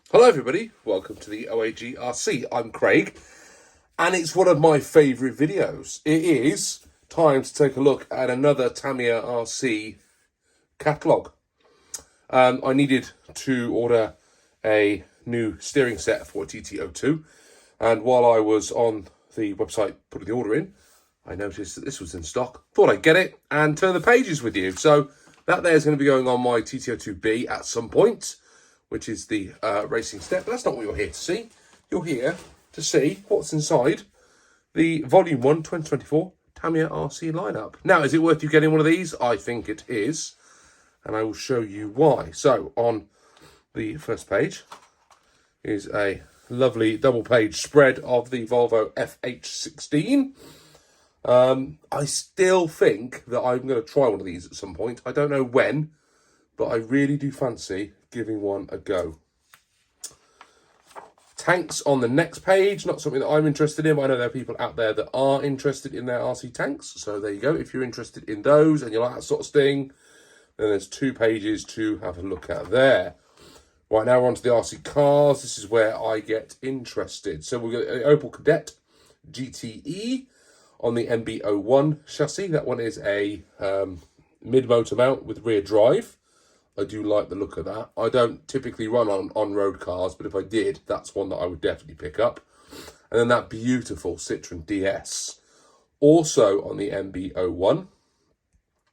Hello everybody, welcome to the OAG RC. I'm Craig, and it's one of my favourite videos. It is time to take a look at another Tamiya RC catalogue. I needed to order a new steering set for TT02, and while I was on the website putting the order in, I noticed that this was in stock. Thought I'd get it and turn the pages with you. So that there is going to be going on my TT02B at some point, which is the racing step. But that's not what you're here to see. You're here to see what's inside the Volume 1 2024 Tamiya RC lineup. Now, is it worth you getting one of these? I think it is, and I will show you why. So, on the first page is a lovely double-page spread of the Volvo FH16. I still think that I'm going to try one of these at some point. I don't know when, but I really do fancy giving one a go. Tanks on the next page, not something that I'm interested in, but I know there are people out there that are interested in their RC tanks. So there you go. If you're interested in those and you like that sort of thing, then there's 2 pages to have a look at there. Right, now we're on to the RC cars. This is where I get interested. So we've got an Opel Kadett GTE on the MB01 chassis. That one is a mid-motor mount with rear drive. I do like the look of that. I don't typically run on-road cars, but if I did, that's one that I would definitely pick up. And then that beautiful Citroen DS, also on the MB01.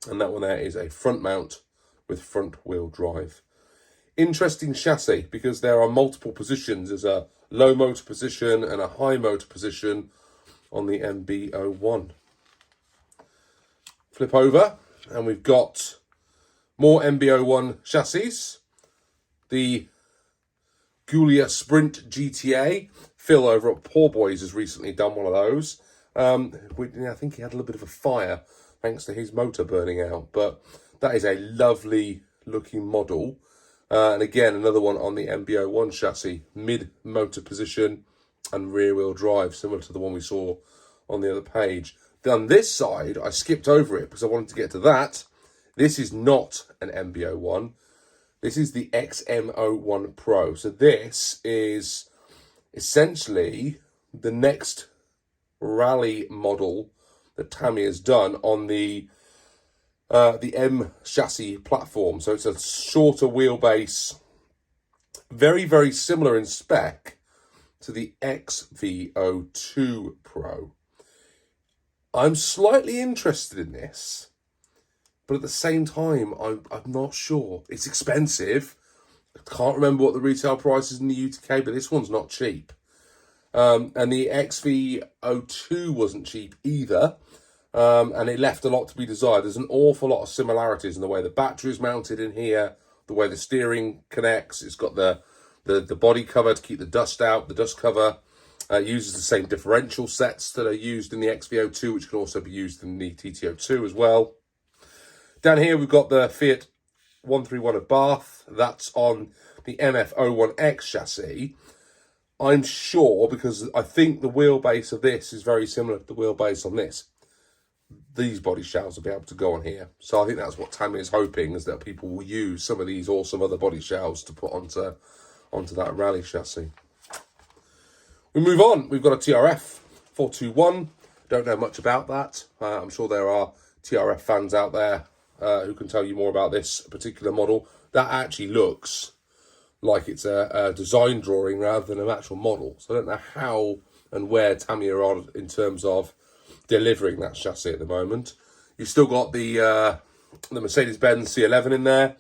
And that one there is a front mount with front-wheel drive. Interesting chassis, because there are multiple positions. There's a low motor position and a high motor position on the MB01. Flip over, and we've got more MB01 chassis. The Giulia Sprint GTA. Phil over at Poor Boys has recently done one of those. I think he had a little bit of a fire thanks to his motor burning out. But that is a lovely looking model. And again, another one on the MB01 chassis. Mid-motor position and rear-wheel drive, similar to the one we saw on the other page. Then on this side, I skipped over it because I wanted to get to that. This is not an MB01. This is the XM01 Pro. So this is essentially the next rally model that Tamiya's done on the M chassis platform. So it's a shorter wheelbase, very, very similar in spec to the XV02 Pro. I'm slightly interested in this, but at the same time, I'm not sure. It's expensive. I can't remember what the retail price is in the UK, but this one's not cheap. And the XV02 wasn't cheap either. And it left a lot to be desired. There's an awful lot of similarities in the way the battery is mounted in here, the way the steering connects. It's got the body cover to keep the dust out, the dust cover. Uses the same differential sets that are used in the XV02, which can also be used in the TT02 as well. Down here, we've got the Fiat 131 of Bath. That's on the MF01X chassis. I'm sure, because I think the wheelbase of this is very similar to the wheelbase on this. These body shells will be able to go on here. So I think that's what Tamiya is hoping, is that people will use some of these or some other body shells to put onto that rally chassis. We move on. We've got a TRF 421. Don't know much about that. I'm sure there are TRF fans out there who can tell you more about this particular model. That actually looks like it's a design drawing rather than an actual model. So I don't know how and where Tamiya are in terms of delivering that chassis at the moment. You've still got the Mercedes-Benz C11 in there.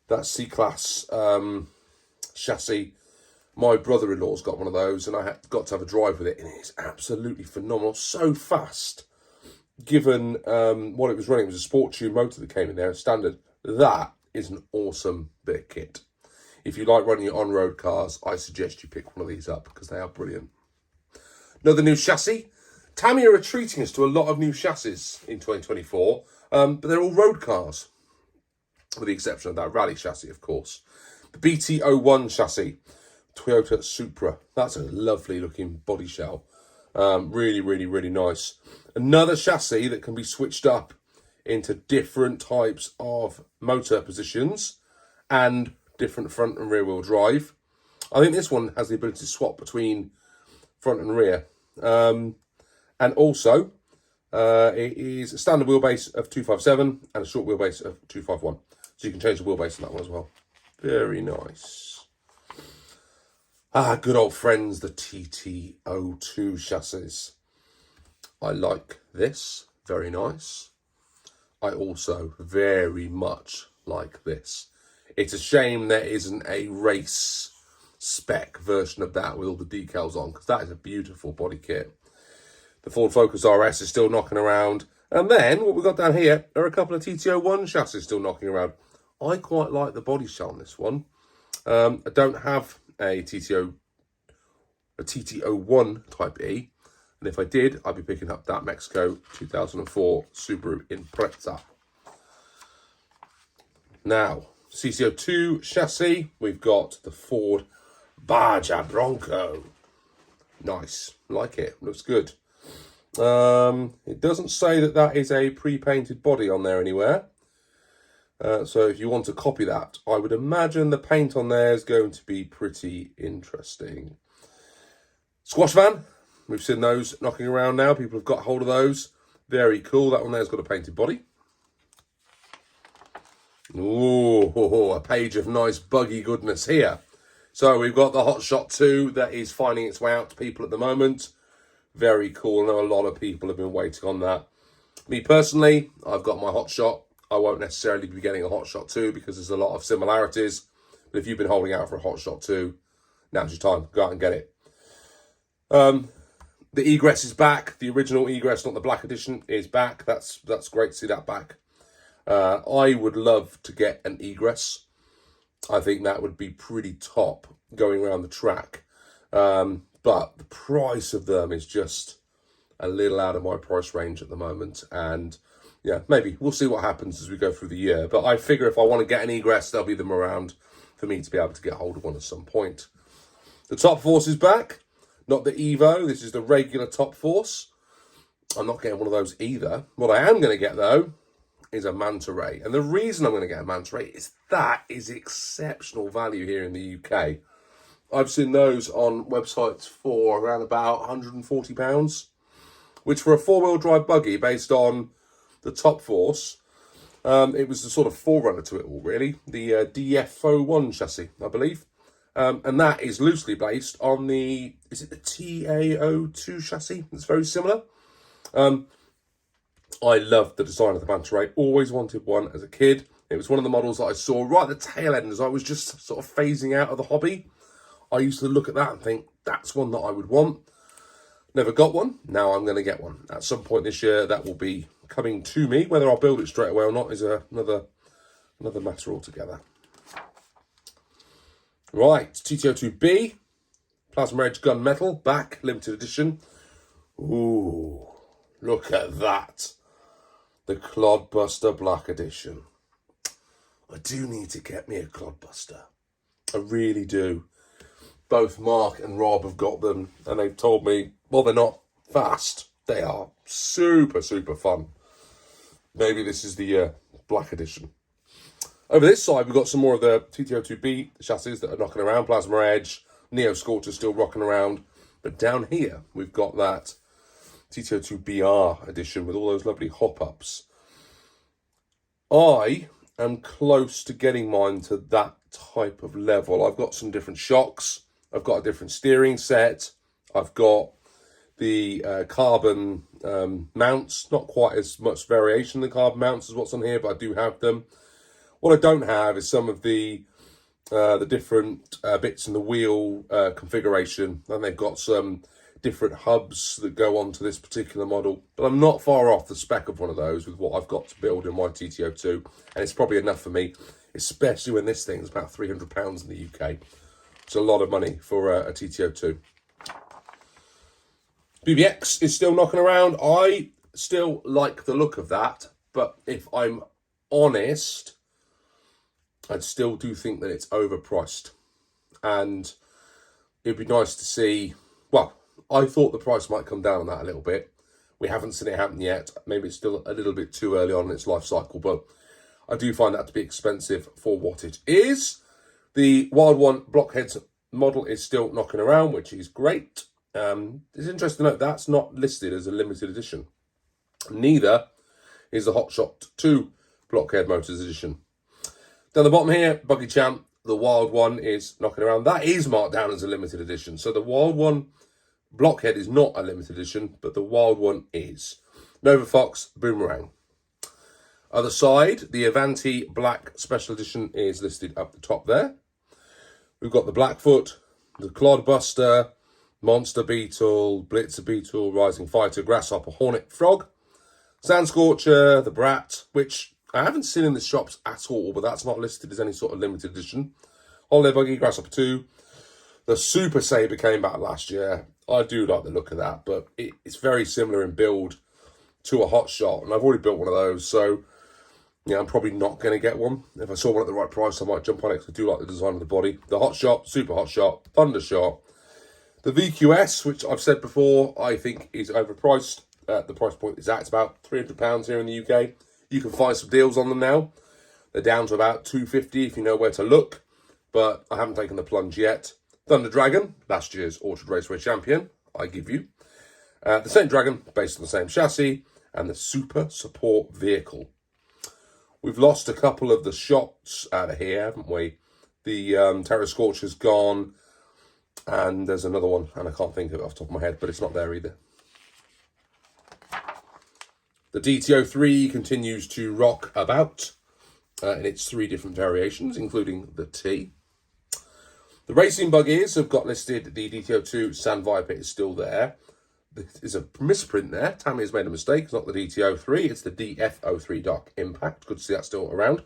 That C-Class chassis. My brother-in-law's got one of those, and I got to have a drive with it, and it's absolutely phenomenal. So fast, given what it was running. It was a sport tune motor that came in there, standard. That is an awesome bit of kit. If you like running your on-road cars, I suggest you pick one of these up, because they are brilliant. Another new chassis. Tamiya are treating us to a lot of new chassis in 2024, but they're all road cars, with the exception of that rally chassis, of course. The BT01 chassis. Toyota Supra. That's a lovely looking body shell. Really, really, really nice. Another chassis that can be switched up into different types of motor positions and different front and rear wheel drive. I think this one has the ability to swap between front and rear. And also, it is a standard wheelbase of 257 and a short wheelbase of 251. So you can change the wheelbase on that one as well. Very nice. Good old friends, the TT02 chassis. I like this. Very nice. I also very much like this. It's a shame there isn't a race spec version of that with all the decals on, because that is a beautiful body kit. The Ford Focus RS is still knocking around. And then what we've got down here are a couple of TT01 chassis still knocking around. I quite like the body shell on this one. I don't have a TT01 Type E. And if I did, I'd be picking up that Mexico 2004 Subaru Impreza. Now, CC02 chassis, we've got the Ford Baja Bronco. Nice, like it, looks good. It doesn't say that that is a pre-painted body on there anywhere. So if you want to copy that, I would imagine the paint on there is going to be pretty interesting. Squash van, we've seen those knocking around now. People have got hold of those. Very cool. That one there's got a painted body. Ooh, a page of nice buggy goodness here. So we've got the Hot Shot 2 that is finding its way out to people at the moment. Very cool. I know a lot of people have been waiting on that. Me personally, I've got my Hot Shot. I won't necessarily be getting a Hot Shot 2 because there's a lot of similarities. But if you've been holding out for a Hot Shot 2, now's your time. Go out and get it. The egress is back. The original egress, not the black edition, is back. That's great to see that back. I would love to get an egress. I think that would be pretty top going around the track. But the price of them is just a little out of my price range at the moment. And yeah, maybe we'll see what happens as we go through the year. But I figure if I want to get an egress, there'll be them around for me to be able to get hold of one at some point. The Top Force is back. Not the Evo. This is the regular Top Force. I'm not getting one of those either. What I am going to get, though, is a Manta Ray. And the reason I'm going to get a Manta Ray is that is exceptional value here in the UK. I've seen those on websites for around about £140, which for a four-wheel drive buggy based on the Top Force, it was the sort of forerunner to it all, really. The DF01 chassis, I believe. And that is loosely based on the, is it the TA02 chassis? It's very similar. I love the design of the Manta Ray. Always wanted one as a kid. It was one of the models that I saw right at the tail end as I was just sort of phasing out of the hobby. I used to look at that and think, that's one that I would want. Never got one. Now I'm going to get one. At some point this year, that will be coming to me. Whether I'll build it straight away or not is another matter altogether. Right, TT02B, Plasma Edge Gunmetal, back, limited edition. Ooh, look at that. The Clodbuster Black Edition. I do need to get me a Clodbuster. I really do. Both Mark and Rob have got them, and they've told me, well, they're not fast. They are super, super fun. Maybe this is the Black Edition. Over this side, we've got some more of the TT02B chassis that are knocking around. Plasma Edge, Neo Scorcher still rocking around. But down here, we've got that TT02BR edition with all those lovely hop-ups. I am close to getting mine to that type of level. I've got some different shocks. I've got a different steering set. I've got the carbon mounts. Not quite as much variation in the carbon mounts as what's on here, but I do have them. What I don't have is some of the different bits in the wheel configuration. And they've got some different hubs that go onto this particular model. But I'm not far off the spec of one of those with what I've got to build in my TT02. And it's probably enough for me, especially when this thing is about £300 in the UK. It's a lot of money for a TT02. BBX is still knocking around. I still like the look of that. But if I'm honest, I still do think that it's overpriced. And it'd be nice to see, well, I thought the price might come down on that a little bit. We haven't seen it happen yet. Maybe it's still a little bit too early on in its life cycle, but I do find that to be expensive for what it is. The Wild One Blockheads model is still knocking around, which is great. It's interesting to note that's not listed as a limited edition. Neither is the Hot Shot 2 Blockhead Motors edition. Down the bottom here, Buggy Champ, the Wild One is knocking around. That is marked down as a limited edition. So the Wild One Blockhead is not a limited edition, but the Wild One is. Nova Fox Boomerang. Other side, the Avanti Black Special Edition is listed up the top there. We've got the Blackfoot, the Clodbuster, Monster Beetle, Blitzer Beetle, Rising Fighter, Grasshopper, Hornet, Frog, Sand Scorcher, the Brat, which I haven't seen in the shops at all, but that's not listed as any sort of limited edition. Holiday Buggy, Grasshopper 2. The Super Sabre came back last year. I do like the look of that, but it's very similar in build to a Hot Shot, and I've already built one of those, so yeah, I'm probably not going to get one. If I saw one at the right price, I might jump on it because I do like the design of the body. The Hot Shot, Super Hot Shot, Thunder Shot. The VQS, which I've said before, I think is overpriced. The price point is at about £300 here in the UK. You can find some deals on them now. They're down to about £250 if you know where to look, but I haven't taken the plunge yet. Thunder Dragon, last year's Orchard Raceway champion, I give you. The Saint Dragon, based on the same chassis, and the Super Support Vehicle. We've lost a couple of the shots out of here, haven't we? The Terror Scorcher's gone, and there's another one, and I can't think of it off the top of my head, but it's not there either. The DTO3 continues to rock about in its 3 different variations, including the T. The racing buggies have got listed. The DTO2 Sand Viper is still there. There's a misprint there. Tammy's made a mistake. It's not the DTO3. It's the DF03 Dark Impact. Good to see that still around.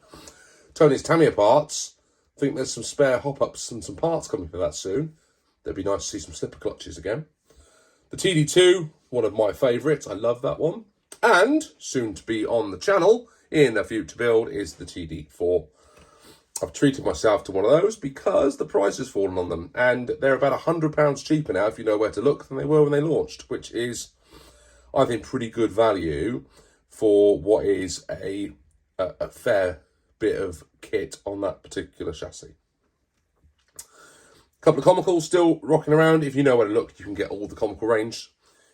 Tony's Tamiya parts. I think there's some spare hop-ups and some parts coming for that soon. It'd be nice to see some slipper clutches again. The TD2, one of my favourites. I love that one. And soon to be on the channel in a future build is the TD4. I've treated myself to one of those because the price has fallen on them, and they're about £100 cheaper now if you know where to look than they were when they launched, which is, I think, pretty good value for what is a fair bit of kit on that particular chassis. A couple of comicals still rocking around. If you know where to look, you can get all the comical range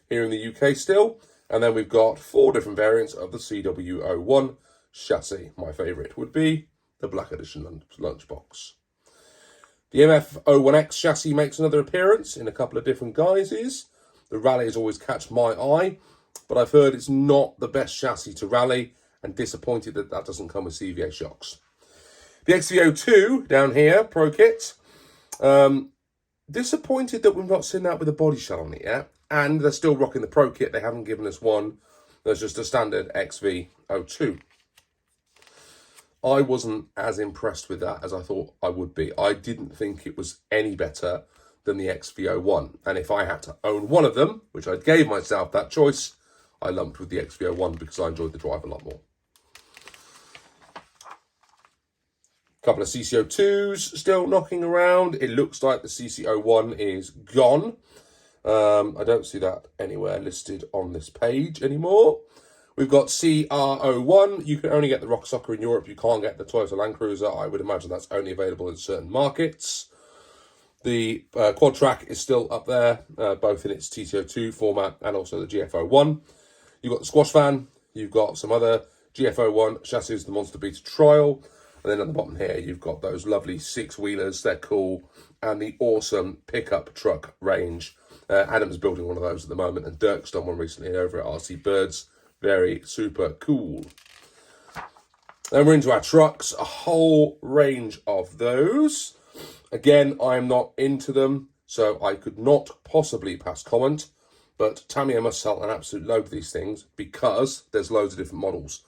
here in the UK still. And then we've got 4 different variants of the CW01 chassis. My favourite would be the Black Edition lunchbox. The MF01X chassis makes another appearance in a couple of different guises. The rallies always catch my eye, but I've heard it's not the best chassis to rally, and disappointed that that doesn't come with CVA shocks. The XVO2 down here, Pro Kit. Disappointed that we've not seen that with a body shell on it yet, and they're still rocking the Pro Kit. They haven't given us one. There's just a standard XV02. I wasn't as impressed with that as I thought I would be. I didn't think it was any better than the XV01. And if I had to own one of them, which I gave myself that choice, I lumped with the XV01 because I enjoyed the drive a lot more. A couple of CC02s still knocking around. It looks like the CC01 is gone. I don't see that anywhere listed on this page anymore. We've got CR01. You can only get the Rock Soccer in Europe. You can't get the Toyota Land Cruiser. I would imagine that's only available in certain markets. The Quad Track is still up there, both in its TTO2 format and also the GF01. You've got the Squash Van. You've got some other GF01 chassis, the Monster Beater Trial. And then at the bottom here, you've got those lovely 6-wheelers. They're cool. And the awesome pickup truck range. Adam's building one of those at the moment, and Dirk's done one recently over at RC Birds. Very super cool. Then we're into our trucks, a whole range of those. Again, I'm not into them, so I could not possibly pass comment, but Tamiya must sell an absolute load of these things because there's loads of different models.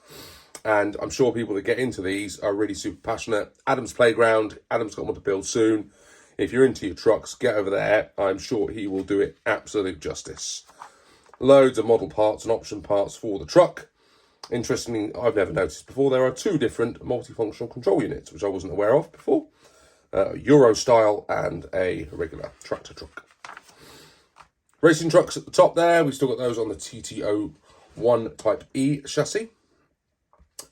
And I'm sure people that get into these are really super passionate. Adam's Playground, Adam's got one to build soon. If you're into your trucks, get over there. I'm sure he will do it absolute justice. Loads of model parts and option parts for the truck. Interestingly, I've never noticed before, there are 2 different multifunctional control units, which I wasn't aware of before. Euro style and a regular tractor truck. Racing trucks at the top there. We've still got those on the TT01 Type E chassis.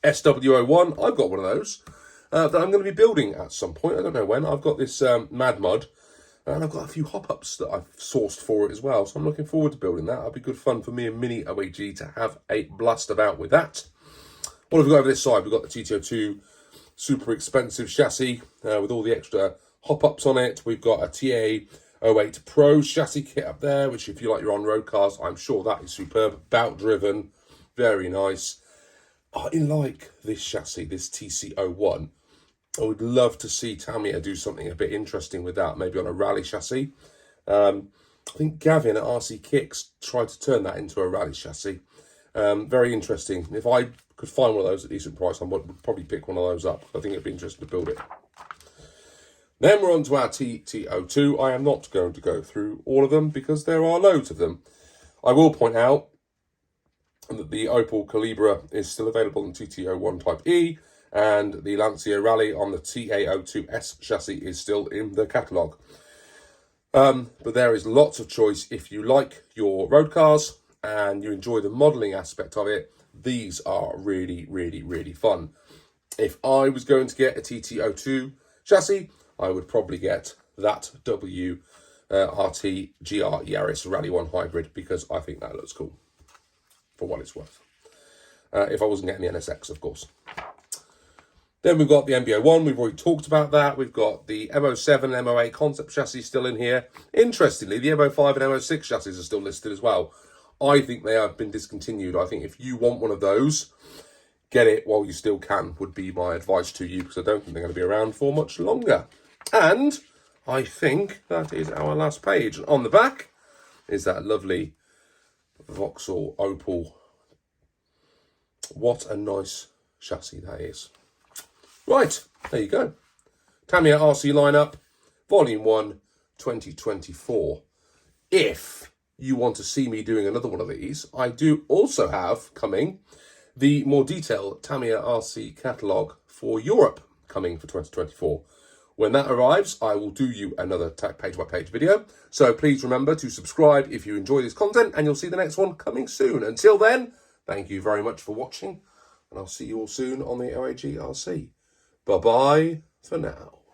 SW01, I've got one of those that I'm going to be building at some point. I don't know when. I've got this Mad Mud And I've got a few hop-ups that I've sourced for it as well. So I'm looking forward to building that. It'll be good fun for me and Mini OAG to have a blast about with that. What have we got over this side? We've got the TT02 super expensive chassis with all the extra hop-ups on it. We've got a TA08 Pro chassis kit up there, which if you like your on-road cars, I'm sure that is superb. Bout-driven, very nice. I like this chassis, this TC01. I would love to see Tamiya do something a bit interesting with that, maybe on a rally chassis. I think Gavin at RC Kicks tried to turn that into a rally chassis. Very interesting. If I could find one of those at a decent price, I would probably pick one of those up. I think it'd be interesting to build it. Then we're on to our TT02. I am not going to go through all of them because there are loads of them. I will point out that the Opel Calibra is still available on TT01 Type E, and the Lancia Rally on the TA02S chassis is still in the catalogue. But there is lots of choice if you like your road cars and you enjoy the modelling aspect of it. These are really, really, really fun. If I was going to get a TT02 chassis, I would probably get that WRT GR Yaris Rally 1 Hybrid because I think that looks cool, for what it's worth. If I wasn't getting the NSX, of course. Then we've got the MB01, we've already talked about that. We've got the MO7 and MO8 concept chassis still in here. Interestingly, the MO5 and MO6 chassis are still listed as well. I think they have been discontinued. I think if you want one of those, get it while you still can, would be my advice to you, because I don't think they're going to be around for much longer. And I think that is our last page. On the back is that lovely Vauxhall Opel. What a nice chassis that is. Right, there you go. Tamiya RC lineup, Volume 1, 2024. If you want to see me doing another one of these, I do also have coming the more detailed Tamiya RC catalogue for Europe coming for 2024. When that arrives, I will do you another page-by-page video. So please remember to subscribe if you enjoy this content, and you'll see the next one coming soon. Until then, thank you very much for watching, and I'll see you all soon on the OAG RC. Bye-bye for now.